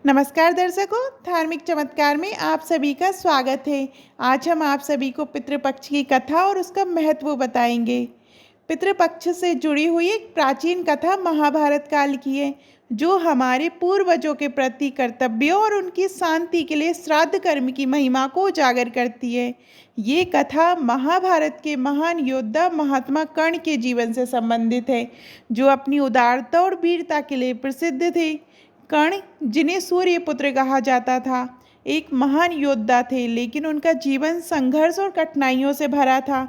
नमस्कार दर्शकों, धार्मिक चमत्कार में आप सभी का स्वागत है। आज हम आप सभी को पितृपक्ष की कथा और उसका महत्व बताएंगे। पितृपक्ष से जुड़ी हुई एक प्राचीन कथा महाभारत काल की है, जो हमारे पूर्वजों के प्रति कर्तव्यों और उनकी शांति के लिए श्राद्ध कर्म की महिमा को उजागर करती है। ये कथा महाभारत के महान योद्धा महात्मा कर्ण के जीवन से संबंधित है, जो अपनी उदारता और वीरता के लिए प्रसिद्ध थे। कर्ण, जिन्हें सूर्यपुत्र कहा जाता था, एक महान योद्धा थे, लेकिन उनका जीवन संघर्ष और कठिनाइयों से भरा था।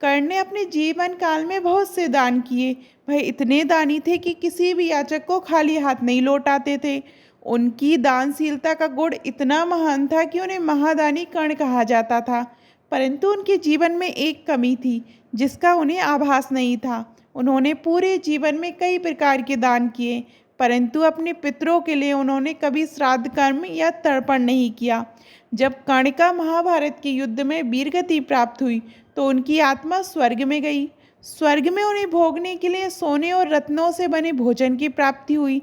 कर्ण ने अपने जीवन काल में बहुत से दान किए। वह इतने दानी थे कि किसी भी याचक को खाली हाथ नहीं लौटाते थे। उनकी दानशीलता का गुण इतना महान था कि उन्हें महादानी कर्ण कहा जाता था। परंतु उनके जीवन में एक कमी थी, जिसका उन्हें आभास नहीं था। उन्होंने पूरे जीवन में कई प्रकार के दान किए, परंतु अपने पितरों के लिए उन्होंने कभी श्राद्ध कर्म या तर्पण नहीं किया। जब कर्ण का महाभारत के युद्ध में वीरगति प्राप्त हुई, तो उनकी आत्मा स्वर्ग में गई। स्वर्ग में उन्हें भोगने के लिए सोने और रत्नों से बने भोजन की प्राप्ति हुई,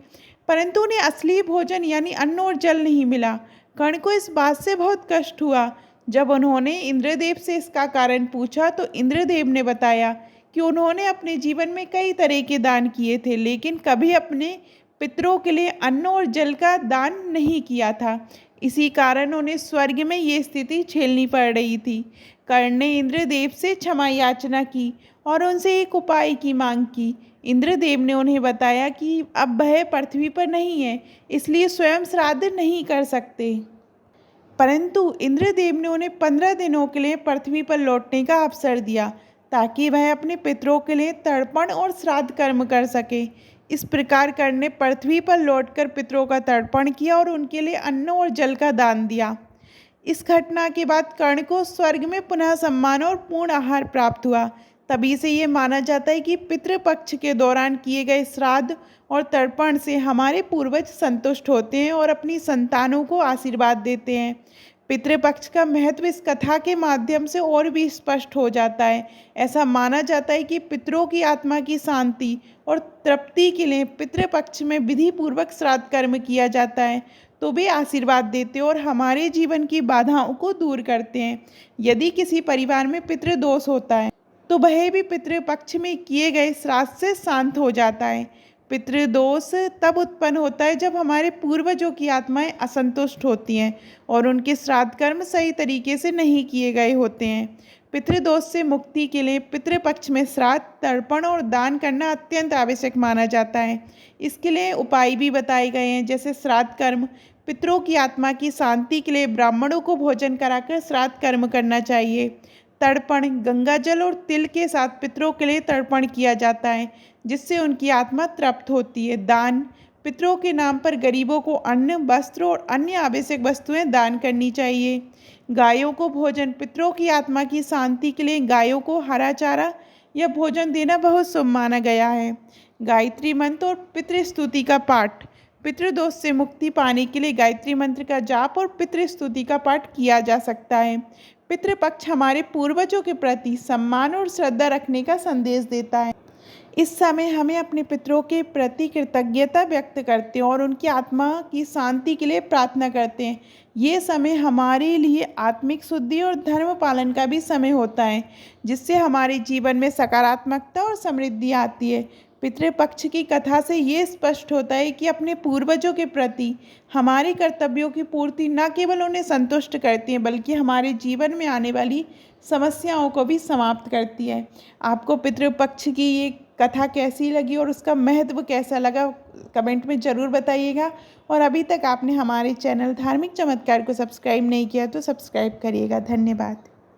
परंतु उन्हें असली भोजन यानी अन्न और जल नहीं मिला। कर्ण को इस बात से बहुत कष्ट हुआ। जब उन्होंने इंद्रदेव से इसका कारण पूछा, तो इंद्रदेव ने बताया कि उन्होंने अपने जीवन में कई तरह के दान किए थे, लेकिन कभी अपने पितरों के लिए अन्न और जल का दान नहीं किया था। इसी कारण उन्हें स्वर्ग में ये स्थिति झेलनी पड़ रही थी। कर्ण ने इंद्रदेव से क्षमा याचना की और उनसे एक उपाय की मांग की। इंद्रदेव ने उन्हें बताया कि अब वह पृथ्वी पर नहीं है, इसलिए स्वयं श्राद्ध नहीं कर सकते। परंतु इंद्रदेव ने उन्हें 15 दिनों के लिए पृथ्वी पर लौटने का अवसर दिया, ताकि वह अपने पितरों के लिए तर्पण और श्राद्ध कर्म कर सके। इस प्रकार कर्ण ने पृथ्वी पर लौटकर पितरों का तर्पण किया और उनके लिए अन्न और जल का दान दिया। इस घटना के बाद कर्ण को स्वर्ग में पुनः सम्मान और पूर्ण आहार प्राप्त हुआ। तभी से ये माना जाता है कि पितृपक्ष के दौरान किए गए श्राद्ध और तर्पण से हमारे पूर्वज संतुष्ट होते हैं और अपनी संतानों को आशीर्वाद देते हैं। पितृपक्ष का महत्व इस कथा के माध्यम से और भी स्पष्ट हो जाता है। ऐसा माना जाता है कि पितरों की आत्मा की शांति और तृप्ति के लिए पितृपक्ष में विधि पूर्वक श्राद्ध कर्म किया जाता है, तो वे आशीर्वाद देते हैं और हमारे जीवन की बाधाओं को दूर करते हैं। यदि किसी परिवार में पितृदोष होता है, तो वह भी पितृपक्ष में किए गए श्राद्ध से शांत हो जाता है। पितृदोष तब उत्पन्न होता है जब हमारे पूर्वजों की आत्माएं असंतुष्ट होती हैं और उनके श्राद्ध कर्म सही तरीके से नहीं किए गए होते हैं। पितृदोष से मुक्ति के लिए पितृपक्ष में श्राद्ध, तर्पण और दान करना अत्यंत आवश्यक माना जाता है। इसके लिए उपाय भी बताए गए हैं, जैसे श्राद्ध कर्म। पितरों की आत्मा की शांति के लिए ब्राह्मणों को भोजन कराकर श्राद्ध कर्म करना चाहिए। तर्पण, गंगा जल और तिल के साथ पितरों के लिए तर्पण किया जाता है, जिससे उनकी आत्मा तृप्त होती है। दान, पितरों के नाम पर गरीबों को अन्न, वस्त्र और अन्य आवश्यक वस्तुएं दान करनी चाहिए। गायों को भोजन, पितरों की आत्मा की शांति के लिए गायों को हरा चारा या भोजन देना बहुत शुभ माना गया है। गायत्री मंत्र और पितृस्तुति का पाठ, पितृदोष से मुक्ति पाने के लिए गायत्री मंत्र का जाप और पितृस्तुति का पाठ किया जा सकता है। पितृपक्ष हमारे पूर्वजों के प्रति सम्मान और श्रद्धा रखने का संदेश देता है। इस समय हमें अपने पितरों के प्रति कृतज्ञता व्यक्त करते हैं और उनकी आत्मा की शांति के लिए प्रार्थना करते हैं। ये समय हमारे लिए आत्मिक शुद्धि और धर्म पालन का भी समय होता है, जिससे हमारे जीवन में सकारात्मकता और समृद्धि आती है। पितृपक्ष की कथा से ये स्पष्ट होता है कि अपने पूर्वजों के प्रति हमारे कर्तव्यों की पूर्ति न केवल उन्हें संतुष्ट करती है, बल्कि हमारे जीवन में आने वाली समस्याओं को भी समाप्त करती है। आपको पितृपक्ष की ये कथा कैसी लगी और उसका महत्व कैसा लगा, कमेंट में ज़रूर बताइएगा। और अभी तक आपने हमारे चैनल धार्मिक चमत्कार को सब्सक्राइब नहीं किया तो सब्सक्राइब करिएगा। धन्यवाद।